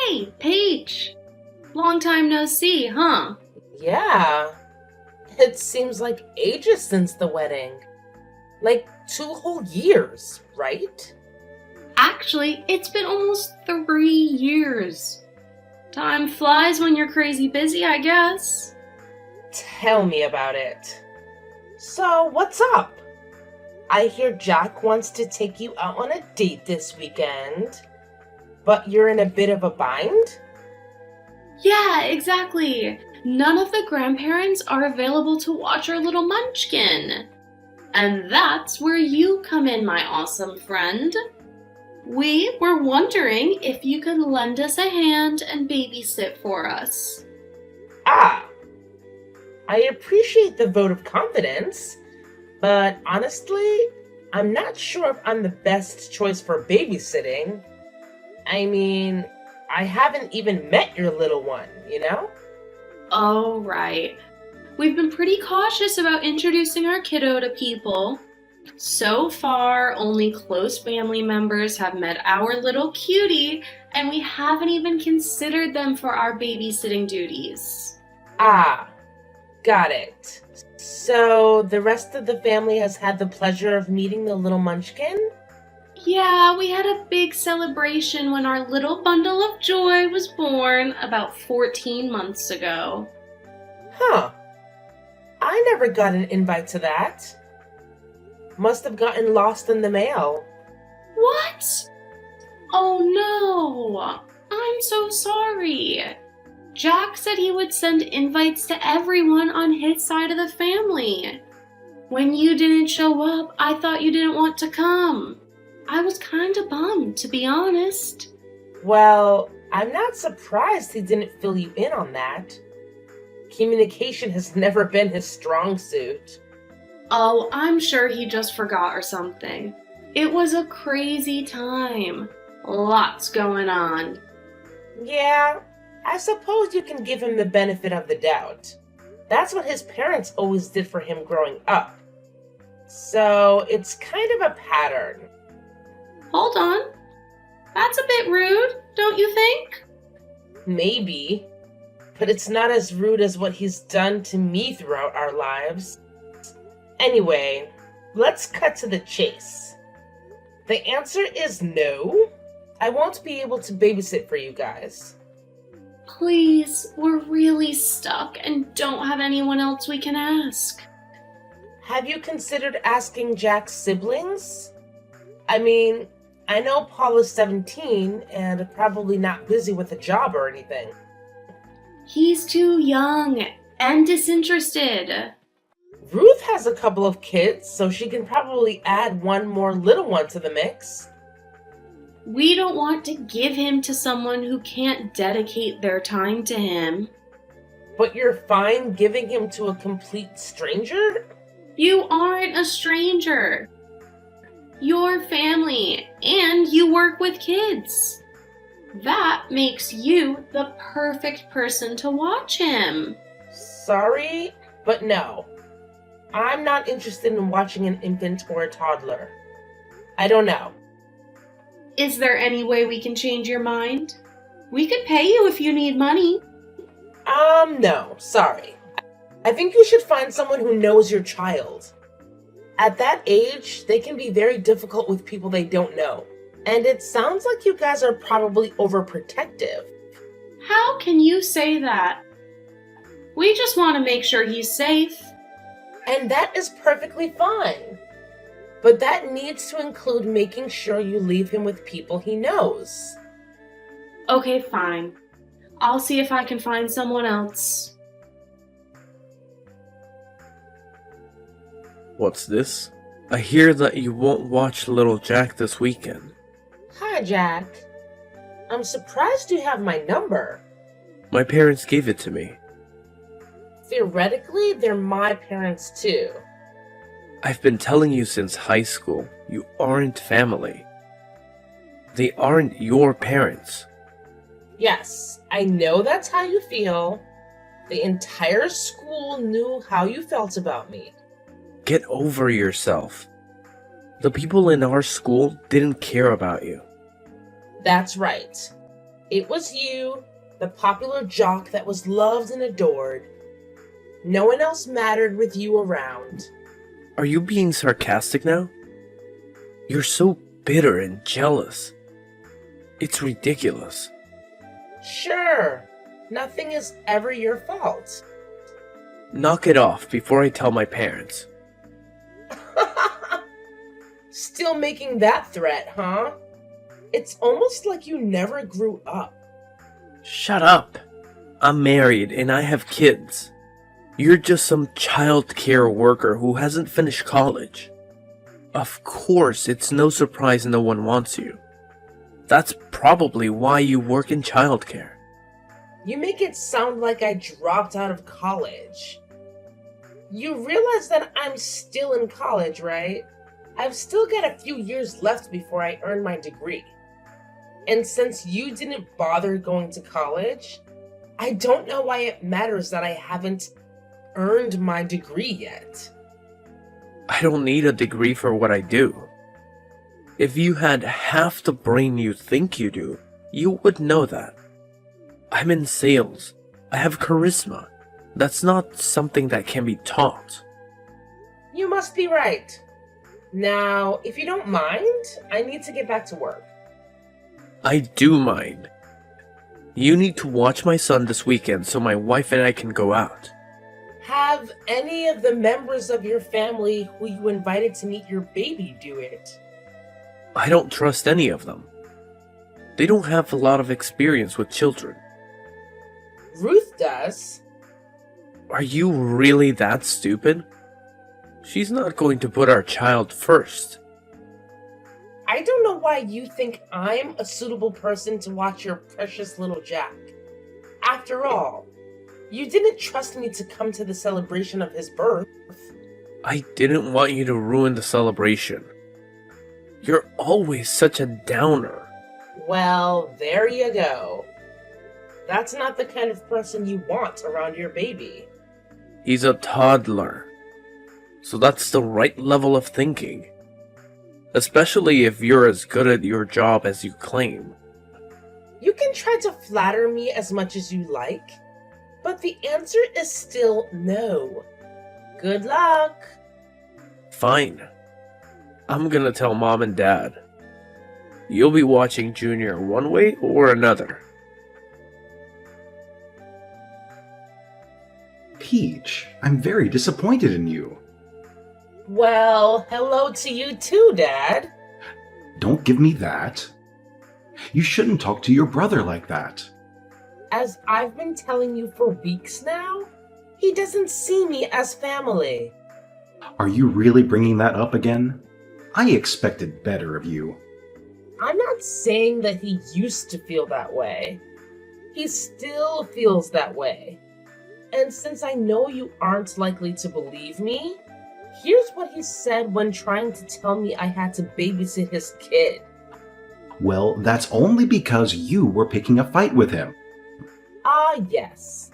Hey, Paige! Long time no see, huh? Yeah, it seems like ages since the wedding. Like 2 whole years, right? Actually, it's been almost 3 years. Time flies when you're crazy busy, I guess. Tell me about it. So, what's up? I hear Jack wants to take you out on a date this weekend, but you're in a bit of a bind? Yeah, exactly. None of the grandparents are available to watch our little munchkin. And that's where you come in, my awesome friend. We were wondering if you could lend us a hand and babysit for us. Ah, I appreciate the vote of confidence, but honestly, I'm not sure if I'm the best choice for babysitting. I mean, I haven't even met your little one, you know? Oh, right. We've been pretty cautious about introducing our kiddo to people. So far, only close family members have met our little cutie, and we haven't even considered them for our babysitting duties. Ah, got it. So, the rest of the family has had the pleasure of meeting the little munchkin? Yeah, we had a big celebration when our little bundle of joy was born about 14 months ago. Huh. I never got an invite to that. Must have gotten lost in the mail. What? Oh no! I'm so sorry. Jack said he would send invites to everyone on his side of the family. When you didn't show up, I thought you didn't want to come. I was kinda bummed, to be honest. Well, I'm not surprised he didn't fill you in on that. Communication has never been his strong suit. Oh, I'm sure he just forgot or something. It was a crazy time. Lots going on. Yeah, I suppose you can give him the benefit of the doubt. That's what his parents always did for him growing up. So it's kind of a pattern. Hold on. That's a bit rude, don't you think? Maybe, but it's not as rude as what he's done to me throughout our lives. Anyway, let's cut to the chase. The answer is no. I won't be able to babysit for you guys. Please, we're really stuck and don't have anyone else we can ask. Have you considered asking Jack's siblings? I mean, I know Paul is 17 and probably not busy with a job or anything. He's too young and disinterested. Ruth has a couple of kids, so she can probably add one more little one to the mix. We don't want to give him to someone who can't dedicate their time to him. But you're fine giving him to a complete stranger? You aren't a stranger. You're family, and you work with kids. That makes you the perfect person to watch him. Sorry, but no. I'm not interested in watching an infant or a toddler. I don't know. Is there any way we can change your mind? We could pay you if you need money. No, sorry. I think you should find someone who knows your child. At that age, they can be very difficult with people they don't know. And it sounds like you guys are probably overprotective. How can you say that? We just want to make sure he's safe. And that is perfectly fine. But that needs to include making sure you leave him with people he knows. Okay, fine. I'll see if I can find someone else. What's this? I hear that you won't watch Little Jack this weekend. Hi, Jack. I'm surprised you have my number. My parents gave it to me. Theoretically, they're my parents too. I've been telling you since high school, you aren't family. They aren't your parents. Yes, I know that's how you feel. The entire school knew how you felt about me. Get over yourself. The people in our school didn't care about you. That's right. It was you, the popular jock that was loved and adored. No one else mattered with you around. Are you being sarcastic now? You're so bitter and jealous. It's ridiculous. Sure, nothing is ever your fault. Knock it off before I tell my parents. Still making that threat, huh? It's almost like you never grew up. Shut up. I'm married and I have kids. You're just some child care worker who hasn't finished college. Of course, it's no surprise no one wants you. That's probably why you work in childcare. You make it sound like I dropped out of college. You realize that I'm still in college, right? I've still got a few years left before I earn my degree. And since you didn't bother going to college, I don't know why it matters that I haven't earned my degree yet. I don't need a degree for what I do. If you had half the brain you think you do, you would know that. I'm in sales. I have charisma. That's not something that can be taught. You must be right. Now, if you don't mind, I need to get back to work. I do mind. You need to watch my son this weekend so my wife and I can go out. Have any of the members of your family who you invited to meet your baby do it? I don't trust any of them. They don't have a lot of experience with children. Ruth does. Are you really that stupid? She's not going to put our child first. I don't know why you think I'm a suitable person to watch your precious little Jack. After all, you didn't trust me to come to the celebration of his birth. I didn't want you to ruin the celebration. You're always such a downer. Well, there you go. That's not the kind of person you want around your baby. He's a toddler. So that's the right level of thinking. Especially if you're as good at your job as you claim. You can try to flatter me as much as you like, but the answer is still no. Good luck. Fine. I'm gonna tell Mom and Dad. You'll be watching Junior one way or another. Peach, I'm very disappointed in you. Well, hello to you too, Dad. Don't give me that. You shouldn't talk to your brother like that. As I've been telling you for weeks now, he doesn't see me as family. Are you really bringing that up again? I expected better of you. I'm not saying that he used to feel that way. He still feels that way. And since I know you aren't likely to believe me, here's what he said when trying to tell me I had to babysit his kid. Well, that's only because you were picking a fight with him. Ah, yes.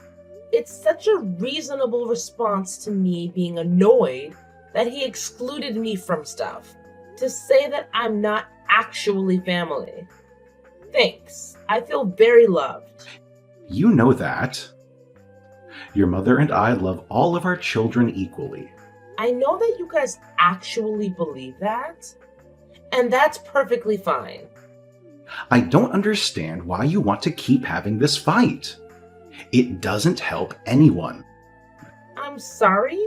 It's such a reasonable response to me being annoyed that he excluded me from stuff, to say that I'm not actually family. Thanks. I feel very loved. You know that. Your mother and I love all of our children equally. I know that you guys actually believe that, and that's perfectly fine. I don't understand why you want to keep having this fight. It doesn't help anyone. I'm sorry,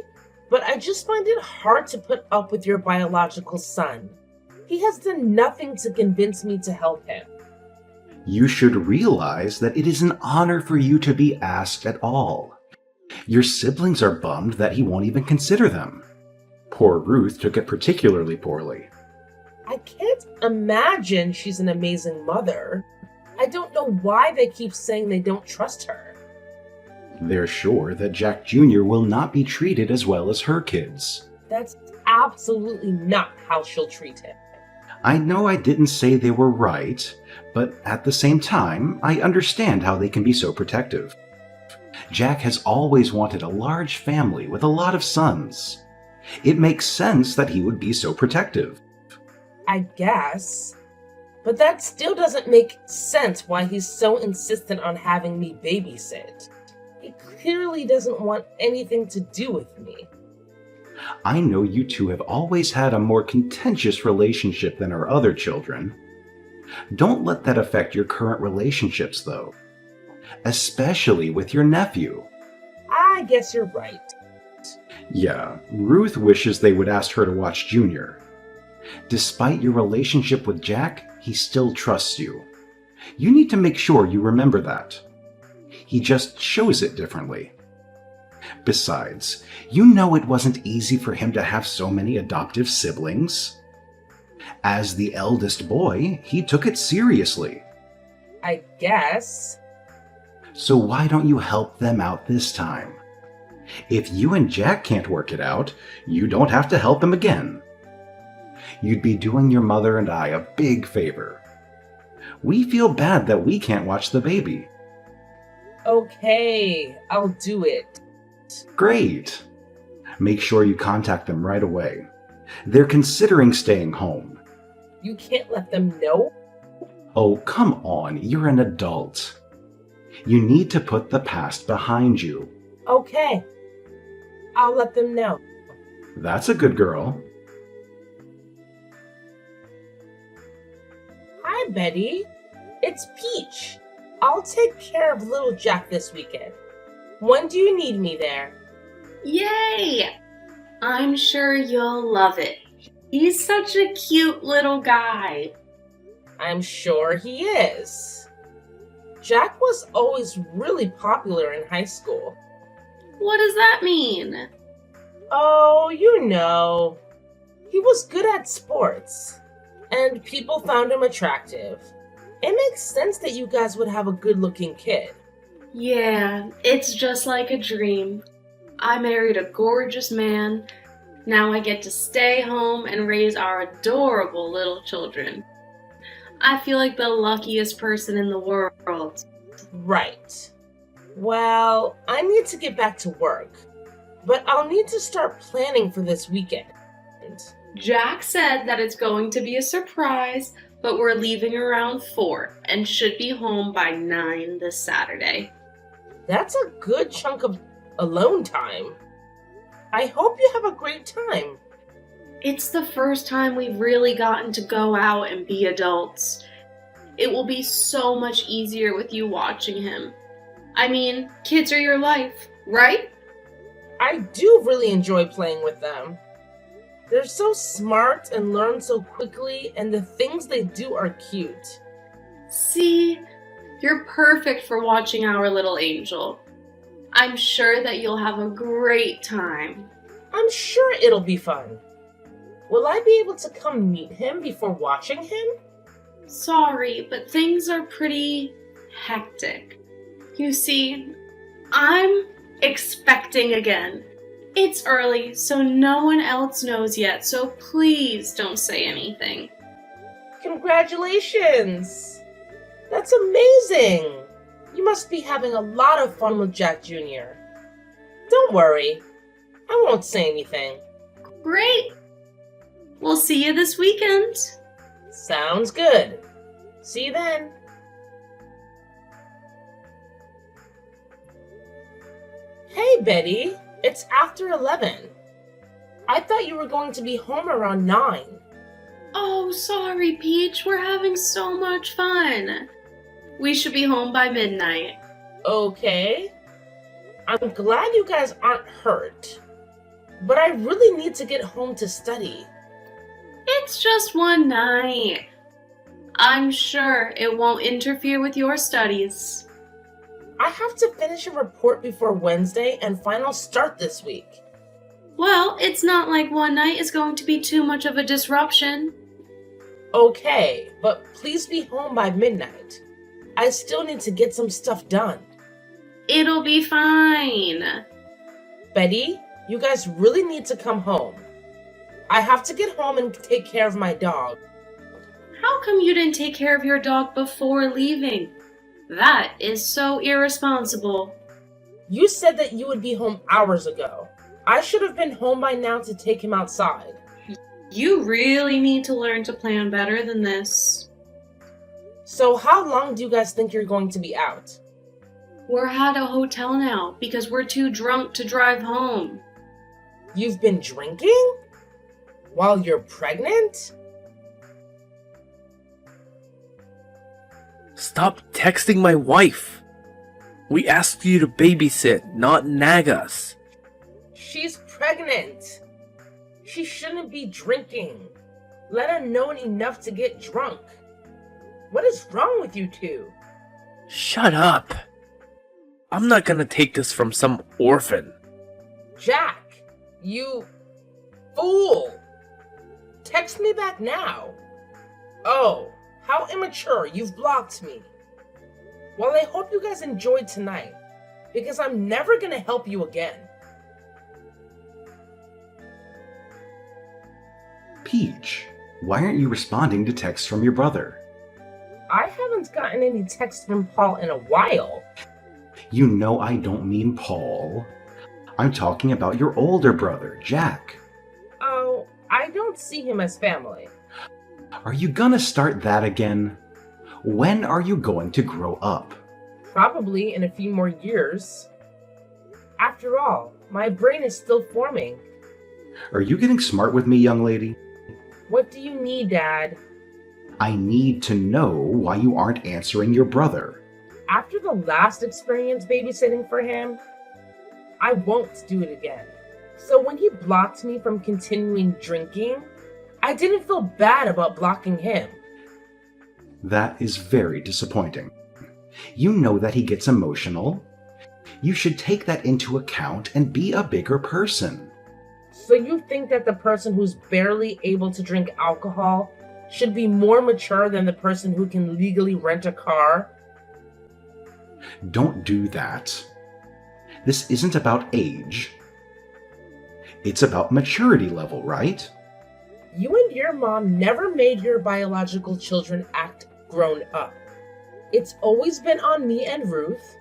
but I just find it hard to put up with your biological son. He has done nothing to convince me to help him. You should realize that it is an honor for you to be asked at all. Your siblings are bummed that he won't even consider them. Poor Ruth took it particularly poorly. I can't imagine she's an amazing mother. I don't know why they keep saying they don't trust her. They're sure that Jack Jr. will not be treated as well as her kids. That's absolutely not how she'll treat him. I know I didn't say they were right, but at the same time, I understand how they can be so protective. Jack has always wanted a large family with a lot of sons. It makes sense that he would be so protective. I guess. But that still doesn't make sense why he's so insistent on having me babysit. He clearly doesn't want anything to do with me. I know you two have always had a more contentious relationship than our other children. Don't let that affect your current relationships, though. Especially with your nephew. I guess you're right. Yeah, Ruth wishes they would ask her to watch Junior. Despite your relationship with Jack, he still trusts you. You need to make sure you remember that. He just shows it differently. Besides, you know it wasn't easy for him to have so many adoptive siblings. As the eldest boy, he took it seriously. I guess. So why don't you help them out this time? If you and Jack can't work it out, you don't have to help him again. You'd be doing your mother and I a big favor. We feel bad that we can't watch the baby. Okay, I'll do it. Great. Make sure you contact them right away. They're considering staying home. You can't let them know? Oh, come on, you're an adult. You need to put the past behind you. Okay, I'll let them know. That's a good girl. Hi, Betty. It's Peach. I'll take care of little Jack this weekend. When do you need me there? Yay! I'm sure you'll love it. He's such a cute little guy. I'm sure he is. Jack was always really popular in high school. What does that mean? Oh, you know. He was good at sports, and people found him attractive. It makes sense that you guys would have a good-looking kid. Yeah, it's just like a dream. I married a gorgeous man. Now I get to stay home and raise our adorable little children. I feel like the luckiest person in the world. Right. Well, I need to get back to work, but I'll need to start planning for this weekend. Jack said that it's going to be a surprise, but we're leaving around 4 and should be home by 9 this Saturday. That's a good chunk of alone time. I hope you have a great time. It's the first time we've really gotten to go out and be adults. It will be so much easier with you watching him. I mean, kids are your life, right? I do really enjoy playing with them. They're so smart and learn so quickly, and the things they do are cute. See, you're perfect for watching our little angel. I'm sure that you'll have a great time. I'm sure it'll be fun. Will I be able to come meet him before watching him? Sorry, but things are pretty hectic. You see, I'm expecting again. It's early, so no one else knows yet, so please don't say anything. Congratulations! That's amazing! You must be having a lot of fun with Jack Jr. Don't worry, I won't say anything. Great! We'll see you this weekend. Sounds good. See you then. Hey, Betty. It's after 11. I thought you were going to be home around 9. Oh, sorry, Peach. We're having so much fun. We should be home by midnight. Okay. I'm glad you guys aren't hurt. But I really need to get home to study. It's just one night. I'm sure it won't interfere with your studies. I have to finish a report before Wednesday and finals start this week. Well, it's not like one night is going to be too much of a disruption. Okay, but please be home by midnight. I still need to get some stuff done. It'll be fine. Betty, you guys really need to come home. I have to get home and take care of my dog. How come you didn't take care of your dog before leaving? That is so irresponsible. You said that you would be home hours ago. I should have been home by now to take him outside. You really need to learn to plan better than this. So how long do you guys think you're going to be out? We're at a hotel now because we're too drunk to drive home. You've been drinking? While you're pregnant? Stop texting my wife. We asked you to babysit, not nag us. She's pregnant. She shouldn't be drinking, let alone enough to get drunk. What is wrong with you two? Shut up. I'm not gonna take this from some orphan. Jack, you fool! Text me back now. Oh, how immature, you've blocked me. Well, I hope you guys enjoyed tonight, because I'm never gonna help you again. Peach, why aren't you responding to texts from your brother? I haven't gotten any text from Paul in a while. You know I don't mean Paul. I'm talking about your older brother, Jack. Oh, I don't see him as family. Are you gonna start that again? When are you going to grow up? Probably in a few more years. After all, my brain is still forming. Are you getting smart with me, young lady? What do you need, Dad? I need to know why you aren't answering your brother. After the last experience babysitting for him, I won't do it again. So when he blocked me from continuing drinking, I didn't feel bad about blocking him. That is very disappointing. You know that he gets emotional. You should take that into account and be a bigger person. So you think that the person who's barely able to drink alcohol should be more mature than the person who can legally rent a car? Don't do that. This isn't about age. It's about maturity level, right? You and your mom never made your biological children act grown up. It's always been on me and Ruth.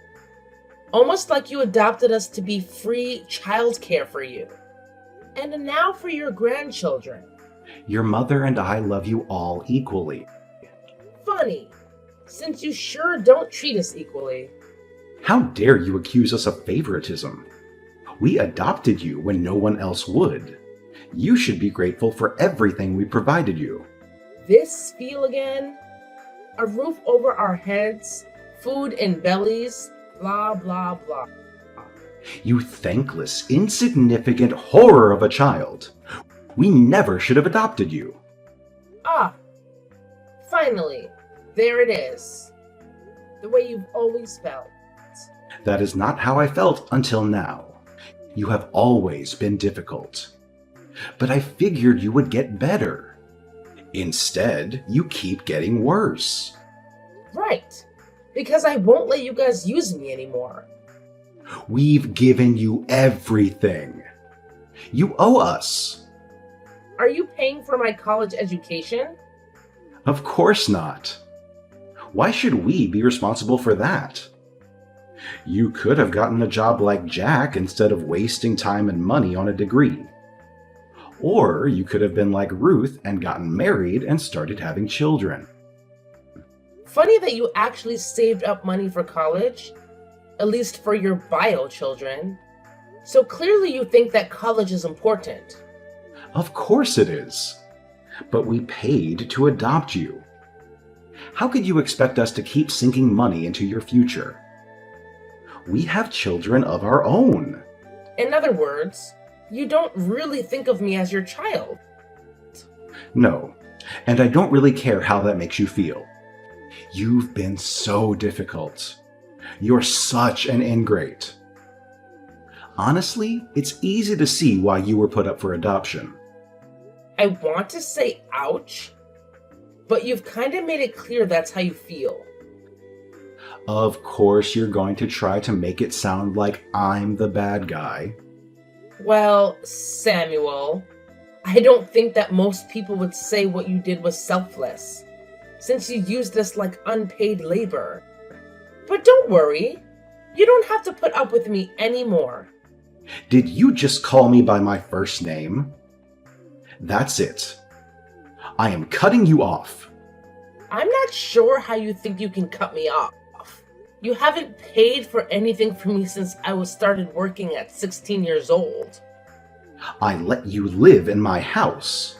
Almost like you adopted us to be free childcare for you. And now for your grandchildren. Your mother and I love you all equally. Funny, since you sure don't treat us equally. How dare you accuse us of favoritism? We adopted you when no one else would. You should be grateful for everything we provided you. This feel again? A roof over our heads, food in bellies, blah blah blah. You thankless, insignificant horror of a child. We never should have adopted you. Ah, finally, there it is. The way you've always felt. That is not how I felt until now. You have always been difficult. But I figured you would get better. Instead, you keep getting worse. Right, because I won't let you guys use me anymore. We've given you everything. You owe us. Are you paying for my college education? Of course not. Why should we be responsible for that? You could have gotten a job like Jack instead of wasting time and money on a degree. Or you could have been like Ruth and gotten married and started having children. Funny that you actually saved up money for college, at least for your bio children. So clearly you think that college is important. Of course it is. But we paid to adopt you. How could you expect us to keep sinking money into your future? We have children of our own. In other words, you don't really think of me as your child. No, and I don't really care how that makes you feel. You've been so difficult. You're such an ingrate. Honestly, it's easy to see why you were put up for adoption. I want to say ouch, but you've kind of made it clear that's how you feel. Of course, you're going to try to make it sound like I'm the bad guy. Well, Samuel, I don't think that most people would say what you did was selfless, since you used us like unpaid labor. But don't worry, you don't have to put up with me anymore. Did you just call me by my first name? That's it. I am cutting you off. I'm not sure how you think you can cut me off. You haven't paid for anything for me since I was started working at 16 years old. I let you live in my house.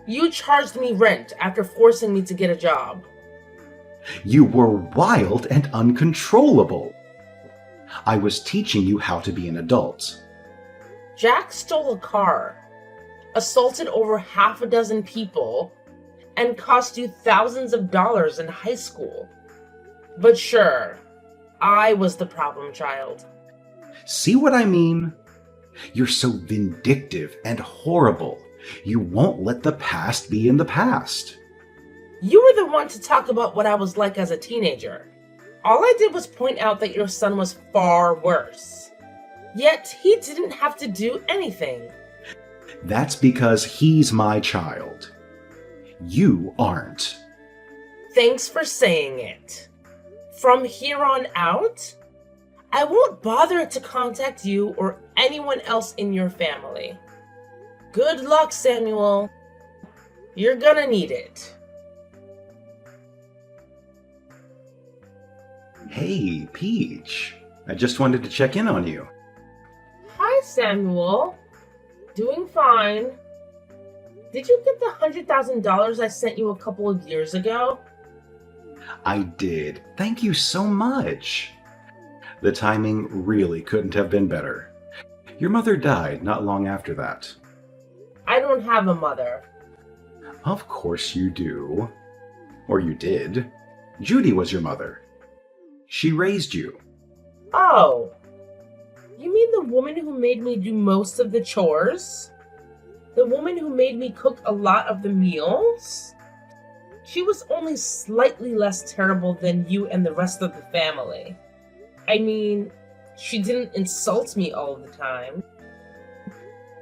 You charged me rent after forcing me to get a job. You were wild and uncontrollable. I was teaching you how to be an adult. Jack stole a car, assaulted over half a dozen people, and cost you thousands of dollars in high school. But sure, I was the problem child. See what I mean? You're so vindictive and horrible. You won't let the past be in the past. You were the one to talk about what I was like as a teenager. All I did was point out that your son was far worse. Yet he didn't have to do anything. That's because he's my child. You aren't. Thanks for saying it. From here on out, I won't bother to contact you or anyone else in your family. Good luck, Samuel. You're gonna need it. Hey, Peach. I just wanted to check in on you. Hi, Samuel. Doing fine. Did you get the $100,000 I sent you a couple of years ago? I did. Thank you so much. The timing really couldn't have been better. Your mother died not long after that. I don't have a mother. Of course you do. Or you did. Judy was your mother. She raised you. Oh. You mean the woman who made me do most of the chores? The woman who made me cook a lot of the meals? She was only slightly less terrible than you and the rest of the family. I mean, she didn't insult me all the time.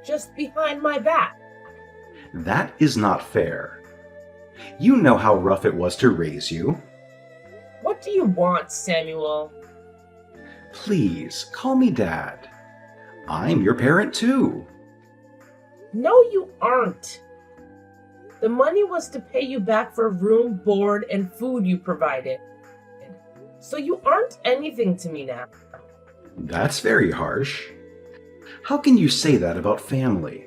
Just behind my back. That is not fair. You know how rough it was to raise you. What do you want, Samuel? Please, call me Dad. I'm your parent too. No, you aren't. The money was to pay you back for room, board, and food you provided. So you aren't anything to me now. That's very harsh. How can you say that about family?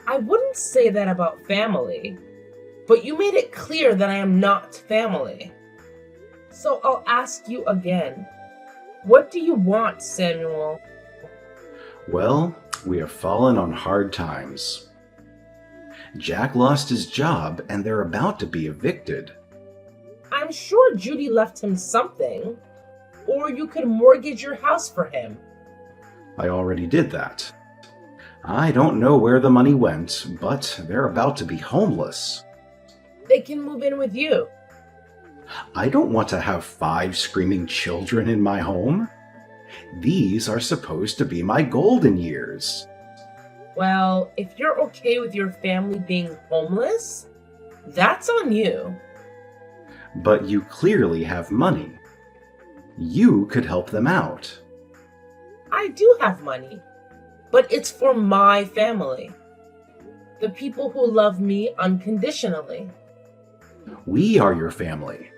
I wouldn't say that about family, but you made it clear that I am not family. So I'll ask you again. What do you want, Samuel? Well, we have fallen on hard times. Jack lost his job and they're about to be evicted. I'm sure Judy left him something. Or you could mortgage your house for him. I already did that. I don't know where the money went, but they're about to be homeless. They can move in with you. I don't want to have 5 screaming children in my home. These are supposed to be my golden years. Well, if you're okay with your family being homeless, that's on you. But you clearly have money. You could help them out. I do have money, but it's for my family. The people who love me unconditionally. We are your family.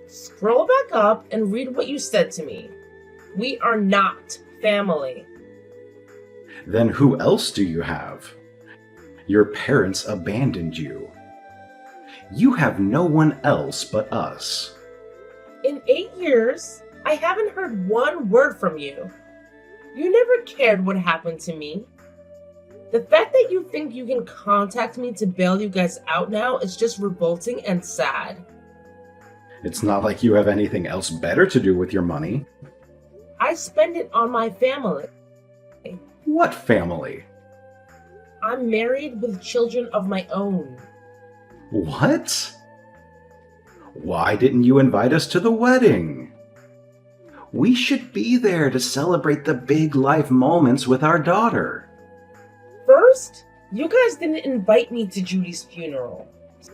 Scroll back up and read what you said to me. We are not family. Then who else do you have? Your parents abandoned you. You have no one else but us. In 8 years, I haven't heard one word from you. You never cared what happened to me. The fact that you think you can contact me to bail you guys out now is just revolting and sad. It's not like you have anything else better to do with your money. I spend it on my family. What family? I'm married with children of my own. What? Why didn't you invite us to the wedding? We should be there to celebrate the big life moments with our daughter. First, you guys didn't invite me to Judy's funeral.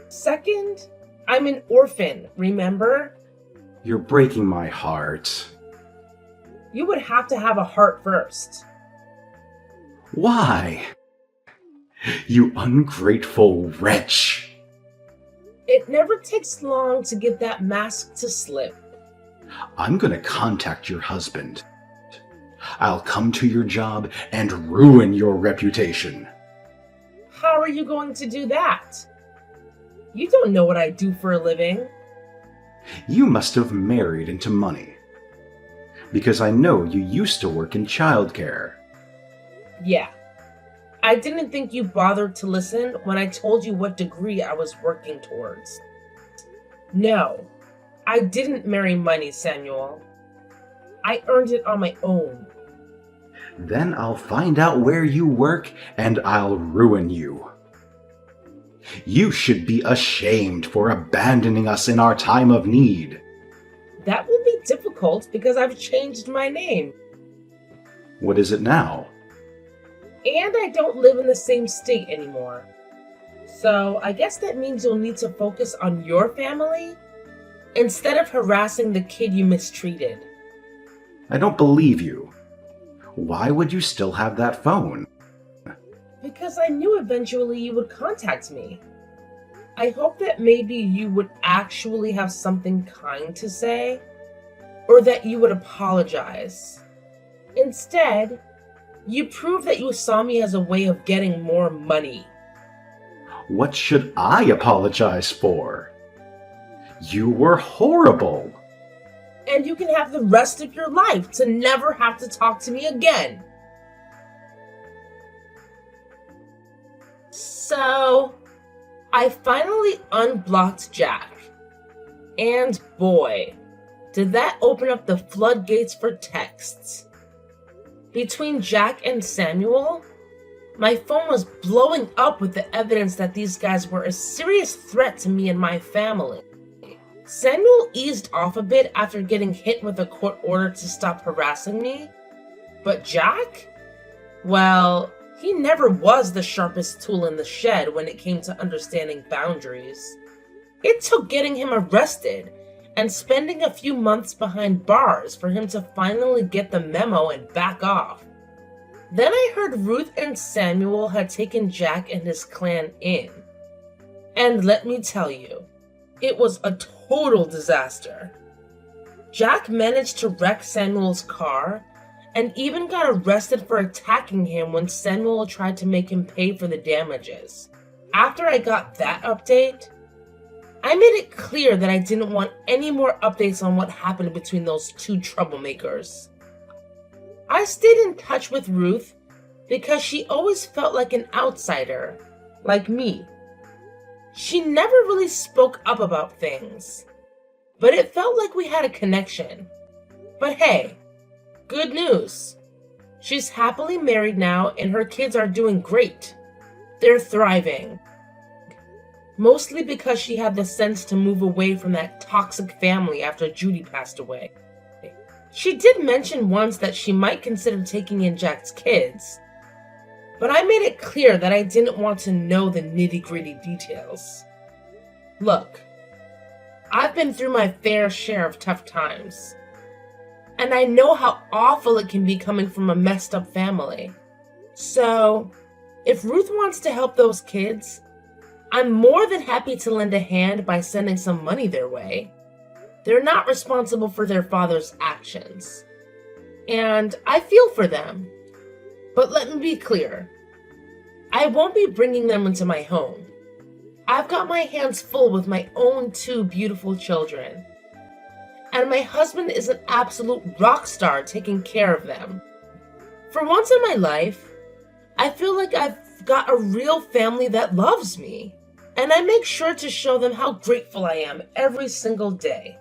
Second, I'm an orphan, remember? You're breaking my heart. You would have to have a heart first. Why? You ungrateful wretch. It never takes long to get that mask to slip. I'm gonna contact your husband. I'll come to your job and ruin your reputation. How are you going to do that? You don't know what I do for a living. You must have married into money. Because I know you used to work in childcare. Yeah. I didn't think you bothered to listen when I told you what degree I was working towards. No, I didn't marry money, Samuel. I earned it on my own. Then I'll find out where you work and I'll ruin you. You should be ashamed for abandoning us in our time of need. That will be difficult because I've changed my name. What is it now? And I don't live in the same state anymore. So I guess that means you'll need to focus on your family instead of harassing the kid you mistreated. I don't believe you. Why would you still have that phone? Because I knew eventually you would contact me. I hope that maybe you would actually have something kind to say, or that you would apologize. Instead, you prove that you saw me as a way of getting more money. What should I apologize for? You were horrible. And you can have the rest of your life to never have to talk to me again. So, I finally unblocked Jack. And boy, did that open up the floodgates for texts. Between Jack and Samuel, my phone was blowing up with the evidence that these guys were a serious threat to me and my family. Samuel eased off a bit after getting hit with a court order to stop harassing me. But Jack? Well, he never was the sharpest tool in the shed when it came to understanding boundaries. It took getting him arrested and spending a few months behind bars for him to finally get the memo and back off. Then I heard Ruth and Samuel had taken Jack and his clan in. And let me tell you, it was a total disaster. Jack managed to wreck Samuel's car and even got arrested for attacking him when Samuel tried to make him pay for the damages. After I got that update, I made it clear that I didn't want any more updates on what happened between those two troublemakers. I stayed in touch with Ruth because she always felt like an outsider, like me. She never really spoke up about things, but it felt like we had a connection. But hey, good news. She's happily married now and her kids are doing great. They're thriving. Mostly because she had the sense to move away from that toxic family after Judy passed away. She did mention once that she might consider taking in Jack's kids, but I made it clear that I didn't want to know the nitty-gritty details. Look, I've been through my fair share of tough times, and I know how awful it can be coming from a messed up family. So, if Ruth wants to help those kids, I'm more than happy to lend a hand by sending some money their way. They're not responsible for their father's actions, and I feel for them. But let me be clear, I won't be bringing them into my home. I've got my hands full with my own 2 beautiful children, and my husband is an absolute rock star taking care of them. For once in my life, I feel like I've got a real family that loves me, and I make sure to show them how grateful I am every single day.